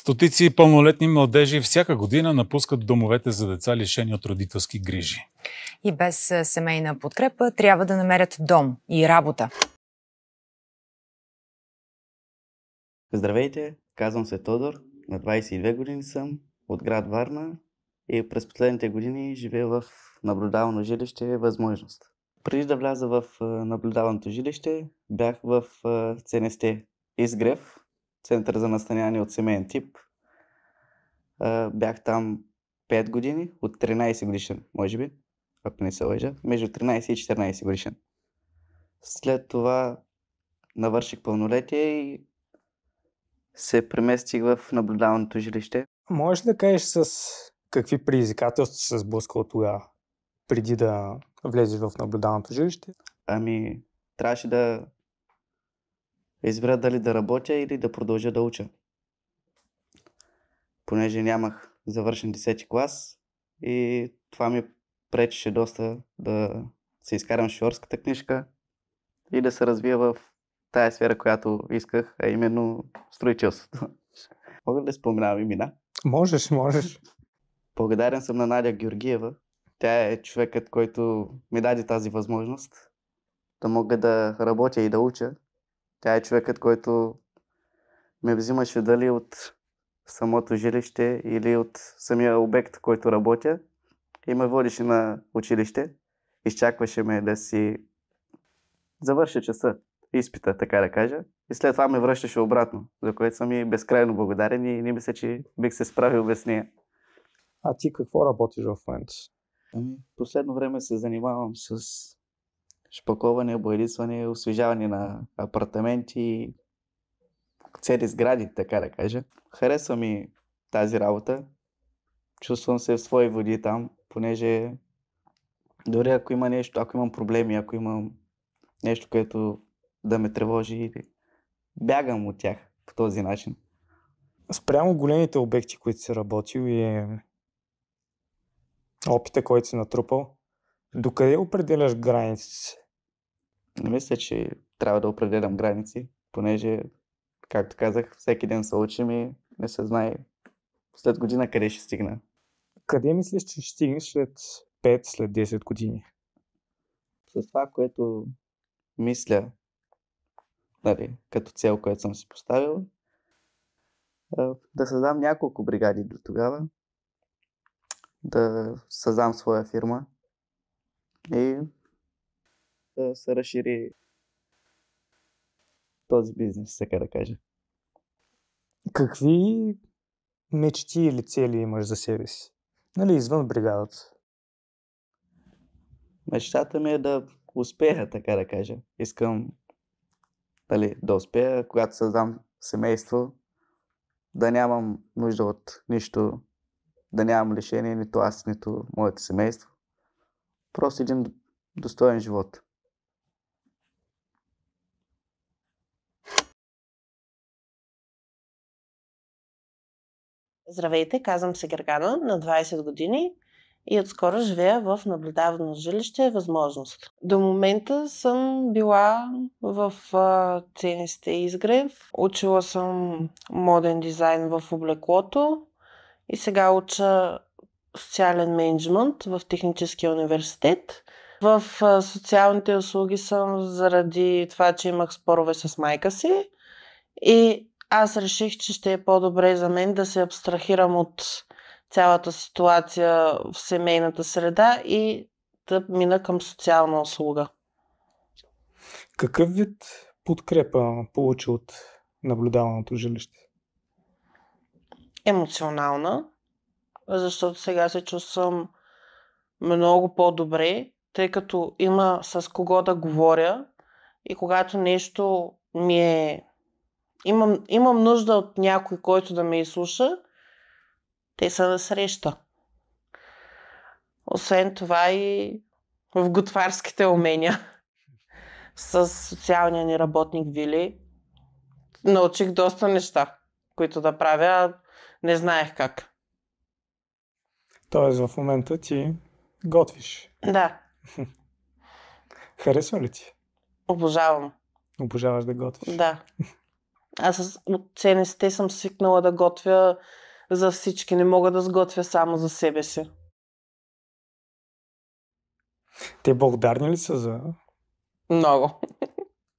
Стотици пълнолетни младежи всяка година напускат домовете за деца, лишени от родителски грижи. И без семейна подкрепа трябва да намерят дом и работа. Здравейте, казвам се Тодор, на 22 години съм, от град Варна и през последните години живея в наблюдавано жилище Възможност. Преди да вляза в наблюдаваното жилище, бях в ЦНСТ Изгрев, Център за настаняване от семейен тип. Бях там 5 години, от 13 годишен, може би, ако не се лъжа, между 13 и 14 годишен. След това навърших пълнолетие и се преместих в наблюдаваното жилище. Можеш да кажеш с какви предизвикателства се сблъскал тогава, преди да влезеш в наблюдаваното жилище? Трябваше да избера дали да работя или да продължа да уча. Понеже нямах завършен 10-ти клас и това ми пречеше доста да се изкарам шофьорската книжка и да се развия в тая сфера, която исках, а именно строителството. Мога да споменавам имена? Можеш. Благодарен съм на Надя Георгиева. Тя е човекът, който ми даде тази възможност да мога да работя и да уча. Тя е човекът, който ме взимаше дали от самото жилище или от самия обект, който работя, и ме водеше на училище. Изчакваше ме да си завърша часа, изпита, така да кажа. И след това ме връщаше обратно, за което съм и безкрайно благодарен и не мисля, че бих се справил без нея. А ти какво работиш в момента? Последно време се занимавам с шпаковане, боядисване, освежаване на апартаменти, цели сгради, така да кажа. Харесва ми тази работа. Чувствам се в свои води там, понеже дори ако има нещо, ако имам проблеми, ако имам нещо, което да ме тревожи, бягам от тях по този начин. Спрямо големите обекти, които си работил и опита, който си натрупал, докъде определяш границите? Не мисля, че трябва да определям граници, понеже, както казах, всеки ден се учим и не се знае след година къде ще стигна. Къде мислиш, че ще стигнеш след 5, след 10 години? С това, което мисля, като цел, което съм си поставил, да създам няколко бригади до тогава, да създам своя фирма и да се разшири този бизнес, така да кажа. Какви мечти или цели имаш за себе си? Извън бригадата? Мечтата ми е да успея, така да кажа. Искам да успея, когато създам семейство, да нямам нужда от нищо, да нямам лишение, нито аз, нито моето семейство. Просто един достоен живот. Здравейте, казвам се Гергана, на 20 години и отскоро живея в наблюдавано жилище Възможност. До момента съм била в ЦНСТ Изгрев. Учила съм моден дизайн в облеклото и сега уча социален мениджмънт в Техническия университет. В социалните услуги съм заради това, че имах спорове с майка си и аз реших, че ще е по-добре за мен да се абстрахирам от цялата ситуация в семейната среда и да мина към социална услуга. Какъв вид подкрепа получи от наблюдаваното жилище? Емоционална, защото сега се чувствам много по-добре, тъй като има с кого да говоря и когато нещо ми е... Имам нужда от някой, който да ме изслуша, те са на среща. Освен това и в готварските умения с социалния ни работник Вили научих доста неща, които да правя, не знаех как. Тоест в момента ти готвиш? Да. Харесва ли ти? Обожавам. Обожаваш да готвиш? Да. От ЦНСТ съм свикнала да готвя за всички. Не мога да сготвя само за себе си. Те благодарни ли са за Много.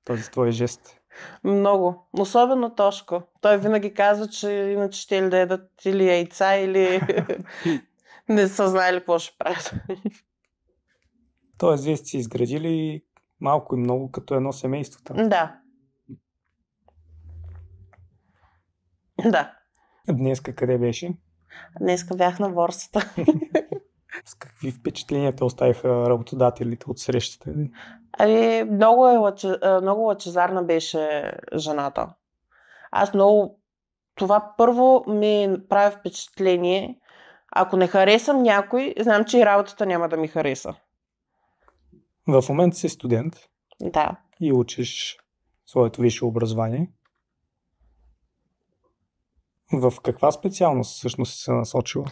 този твой жест? Много. Особено Тошко. Той винаги казва, че иначе ще ли да ядат или яйца, или не са знаели какво ще правят. Тоест, вие сте си изградили малко и много като едно семейство там. Да. Да. Днеска къде беше? Днеска бях на борсата. С какви впечатления те оставиха работодателите от срещата? Много лъчезарна беше жената. Това първо ми прави впечатление. Ако не харесам някой, знам, че и работата няма да ми хареса. В момента си студент. Да. И учиш своето висше образование. В каква специалност всъщност си се насочила?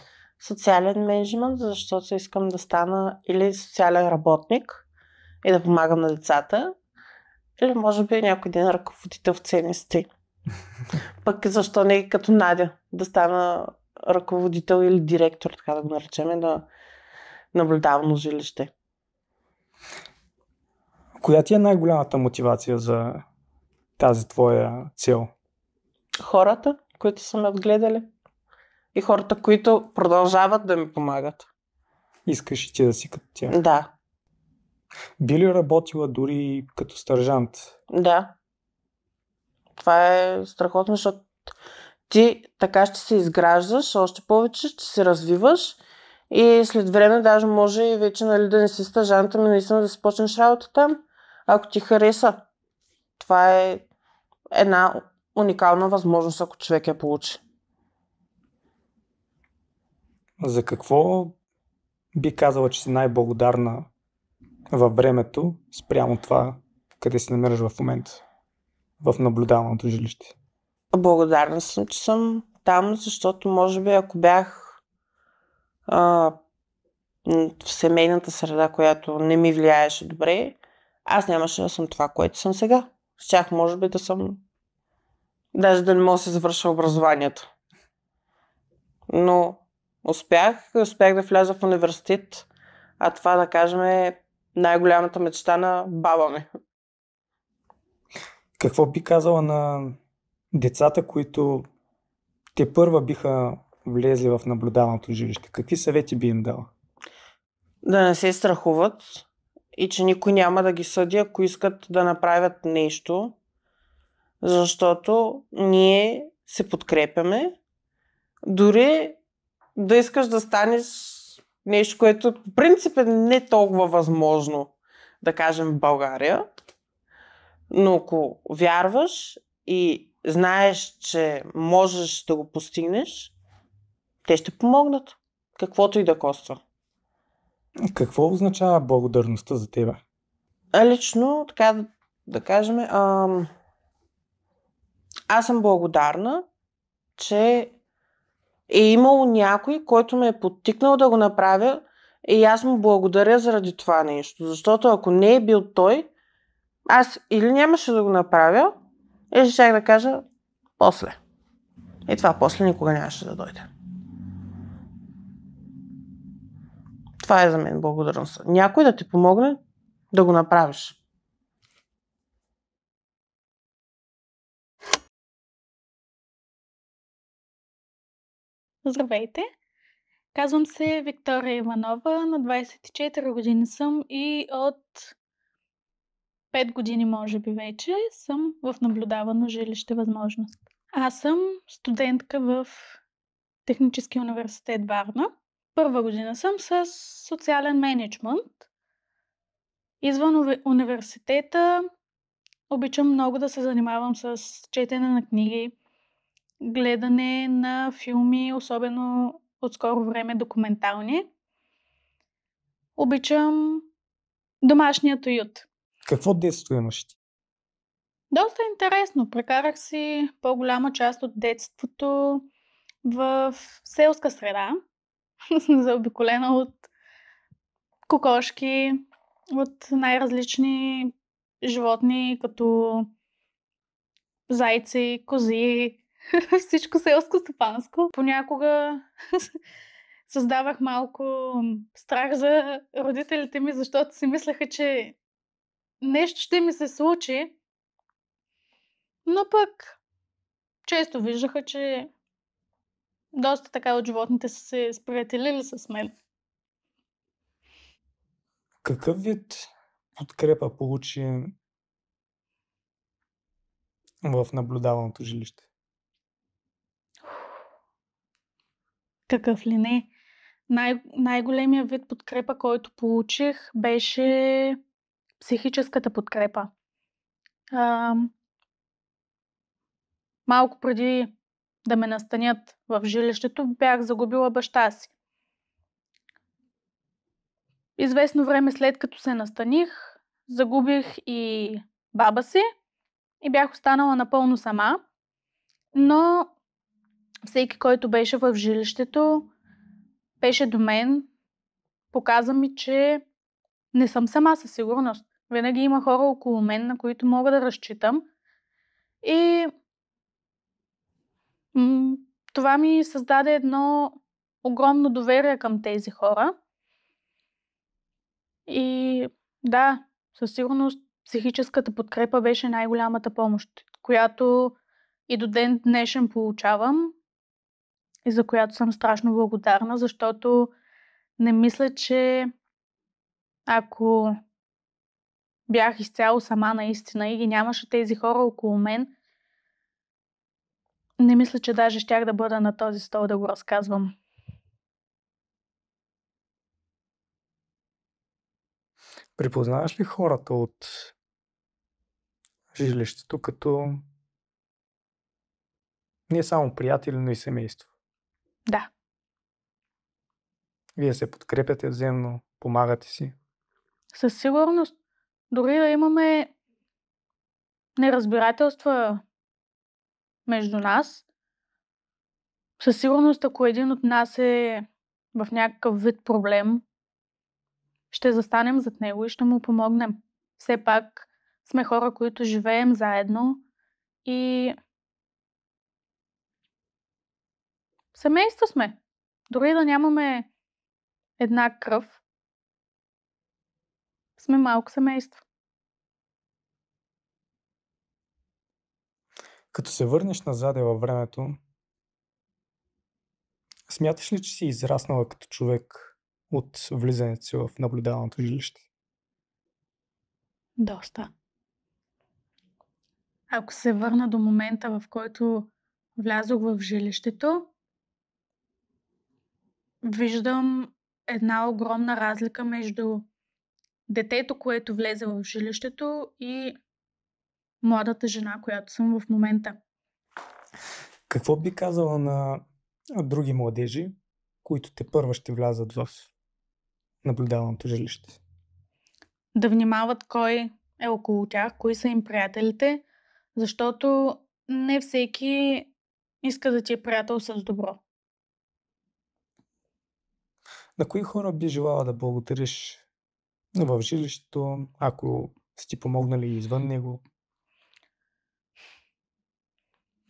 Социален мениджмънт, защото искам да стана или социален работник и да помагам на децата, или може би някой ден ръководител в ЦНСТ. Пък защо не като Надя да стана ръководител или директор, така да го наречем, на наблюдавано жилище. Коя ти е най-голямата мотивация за тази твоя цел? Хората, които са ме отгледали и хората, които продължават да ми помагат. Искаш и ти да си като тях? Да. Би ли работила дори като стажант? Да. Това е страхотно, защото ти така ще се изграждаш, още повече ще се развиваш и след време даже може и вече да не си стажант, ами наистина да си почнеш работа там, ако ти хареса. Това е една уникална възможност, ако човек я получи. За какво би казала, че си най-благодарна във времето спрямо това, къде се намираш в момента? В наблюдаваното жилище. Благодарна съм, че съм там, защото може би ако бях в семейната среда, която не ми влияеше добре, аз нямаше да съм това, което съм сега. Щях може би да съм даже да не мога да се завърша образованието. Но успях да вляза в университет, а това да кажем е най-голямата мечта на баба ми. Какво би казала на децата, които те първа биха влезли в наблюдаваното жилище? Какви съвети би им дала? Да не се страхуват и че никой няма да ги съди, ако искат да направят нещо, защото ние се подкрепяме. Дори да искаш да станеш нещо, което по принцип е не толкова възможно, да кажем в България, но ако вярваш и знаеш, че можеш да го постигнеш, те ще помогнат, каквото и да коства. Какво означава благодарността за тебе? Лично, така да кажем, аз съм благодарна, че е имало някой, който ме е подтикнал да го направя и аз му благодаря заради това нещо. Защото ако не е бил той, аз или нямаше да го направя, или щях да кажа после. И това после никога нямаше да дойде. Това е за мен благодарността. Някой да ти помогне да го направиш. Здравейте! Казвам се Виктория Иванова, на 24 години съм и от 5 години може би вече съм в наблюдавано жилище възможност. Аз съм студентка в Технически университет Варна. Първа година съм с социален мениджмънт. Извън университета обичам много да се занимавам с четене на книги, гледане на филми, особено от скоро време документални. Обичам домашният уют. Какво детство имаш ти? Доста интересно. Прекарах си по-голяма част от детството в селска среда, заобиколена от кокошки, от най-различни животни, като зайци, кози, всичко селско-стопанско. Понякога създавах малко страх за родителите ми, защото си мислеха, че нещо ще ми се случи, но пък често виждаха, че доста така от животните са се сприятелили с мен. Какъв вид подкрепа получи в наблюдаваното жилище? Какъв ли не? Най-големият вид подкрепа, който получих, беше психическата подкрепа. Малко преди да ме настанят в жилището, бях загубила баща си. Известно време след като се настаних, загубих и баба си и бях останала напълно сама, но всеки, който беше в жилището, беше до мен, показа ми, че не съм сама със сигурност. Винаги има хора около мен, на които мога да разчитам. И това ми създаде едно огромно доверие към тези хора. И да, със сигурност психическата подкрепа беше най-голямата помощ, която и до ден днешен получавам и за която съм страшно благодарна, защото не мисля, че ако бях изцяло сама наистина и ги нямаше тези хора около мен, не мисля, че даже щях да бъда на този стол да го разказвам. Припознаваш ли хората от жилището като не само приятели, но и семейство? Да. Вие се подкрепяте взаимно, помагате си. Със сигурност. Дори да имаме неразбирателства между нас, със сигурност, ако един от нас е в някакъв вид проблем, ще застанем зад него и ще му помогнем. Все пак сме хора, които живеем заедно и семейство сме. Дори да нямаме една кръв, сме малко семейство. Като се върнеш назаде във времето, смяташ ли, че си израснала като човек от влизането си в наблюдаваното жилище? Доста. Ако се върна до момента, в който влязох в жилището, виждам една огромна разлика между детето, което влезе в жилището и младата жена, която съм в момента. Какво би казала на други младежи, които тепърва ще влязат в наблюдаваното жилище? Да внимават кой е около тях, кои са им приятелите, защото не всеки иска да ти е приятел с добро. На кои хора би желала да благодариш в жилището, ако са ти помогнали извън него?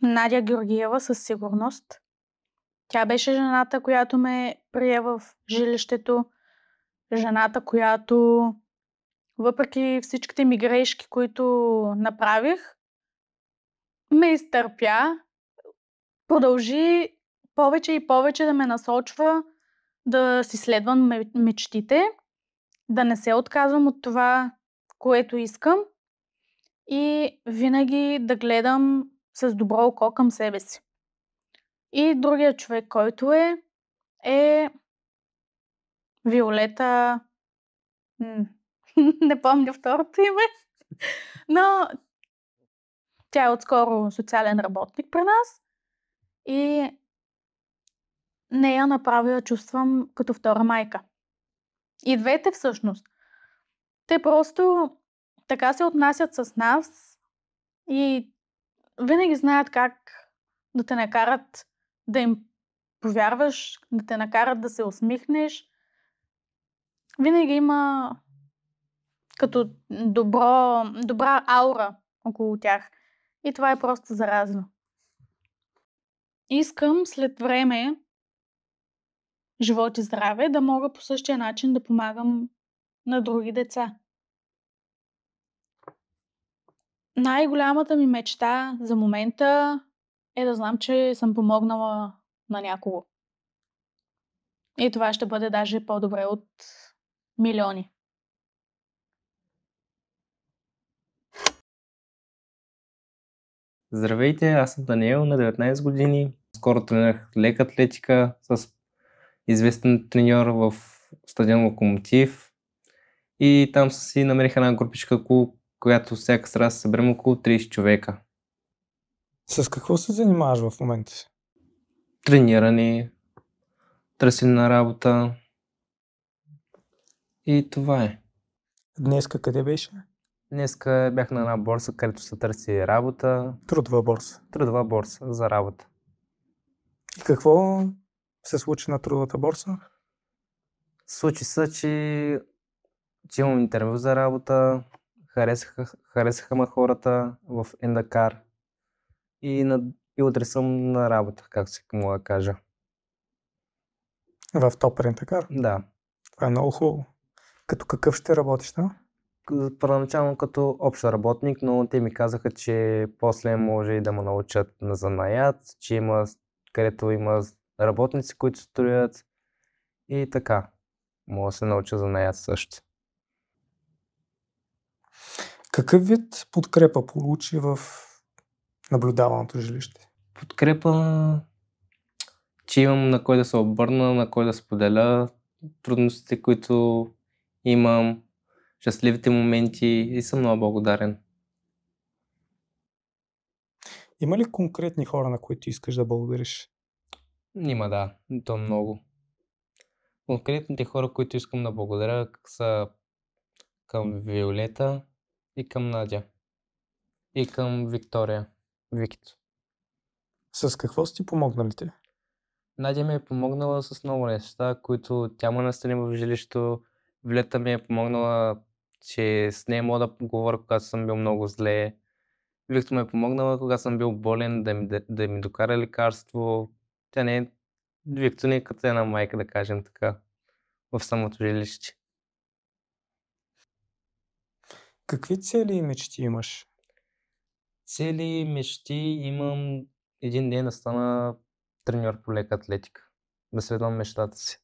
Надя Георгиева със сигурност. Тя беше жената, която ме прие в жилището. Жената, която въпреки всичките ми грешки, които направих, ме изтърпя. Продължи повече и повече да ме насочва да си следвам мечтите, да не се отказвам от това, което искам и винаги да гледам с добро око към себе си. И другия човек, който е Виолета. Не помня второто име, но тя е отскоро социален работник при нас и нея направо я чувствам като втора майка. И двете всъщност. Те просто така се отнасят с нас и винаги знаят как да те накарат да им повярваш, да те накарат да се усмихнеш. Винаги има като добра аура около тях. И това е просто заразно. Искам след време, живот и здраве, да мога по същия начин да помагам на други деца. Най-голямата ми мечта за момента е да знам, че съм помогнала на някого. И това ще бъде даже по-добре от милиони. Здравейте, аз съм Даниел, на 19 години. Скоро тренирах лека атлетика с известен треньор в стадион Локомотив. И там си намерих една групичка, която всяка сряда се съберем около 30 човека. С какво се занимаваш в момента? Трениране, търсене на работа и това е. Днеска къде беше? Днеска бях на една борса, където се търси работа. Трудова борса. Трудова борса за работа. И какво се случи на трудовата борса? Случи се, че имам интервю за работа, харесаха ме хората в Ендакар и утре съм на работа, както се мога да кажа. В топ рентакар? Да. Това е много хубаво. Като какъв ще работиш там? Първоначално като общ работник, но те ми казаха, че после може и да ме научат на занаят, че където има работници, които строят и така. Мога да се науча занаят също. Какъв вид подкрепа получи в наблюдаваното жилище? Подкрепа, че имам на кой да се обърна, на кой да споделя трудностите, които имам, щастливите моменти и съм много благодарен. Има ли конкретни хора, на които искаш да благодариш? Има, да. То много. Конкретните хора, които искам да благодаря, са към Виолета и към Надя. И към Виктория. Викито. С какво си ти помогнали те? Надя ми е помогнала с много неща, които тя ме настани в жилището. Виолета ми е помогнала, че с нея мога да говоря, когато съм бил много зле. Викто ме е помогнала, когато съм бил болен, да ми докара лекарство. Тя не е... Викто не е като една майка, да кажем така, в самото жилище. Какви цели и мечти имаш? Цели, мечти имам един ден да стана треньор по лека атлетика. Да следвам мечтата си.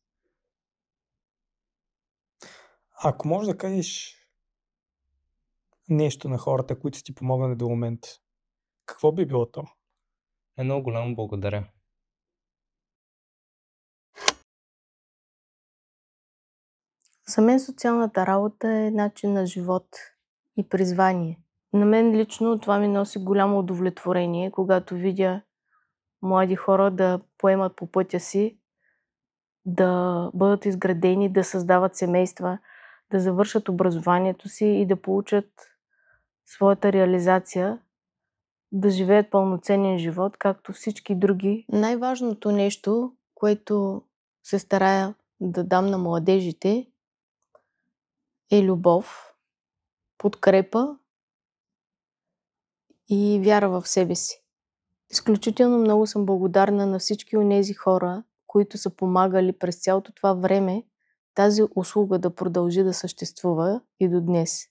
Ако можеш да кажеш нещо на хората, които са ти помогнали до момента, какво би било то? Едно голямо благодаря. За мен социалната работа е начин на живот и призвание. На мен лично това ми носи голямо удовлетворение, когато видя млади хора да поемат по пътя си, да бъдат изградени, да създават семейства, да завършат образованието си и да получат своята реализация, да живеят пълноценен живот, както всички други. Най-важното нещо, което се старая да дам на младежите, е любов, подкрепа и вяра в себе си. Изключително много съм благодарна на всички онези хора, които са помагали през цялото това време тази услуга да продължи да съществува и до днес.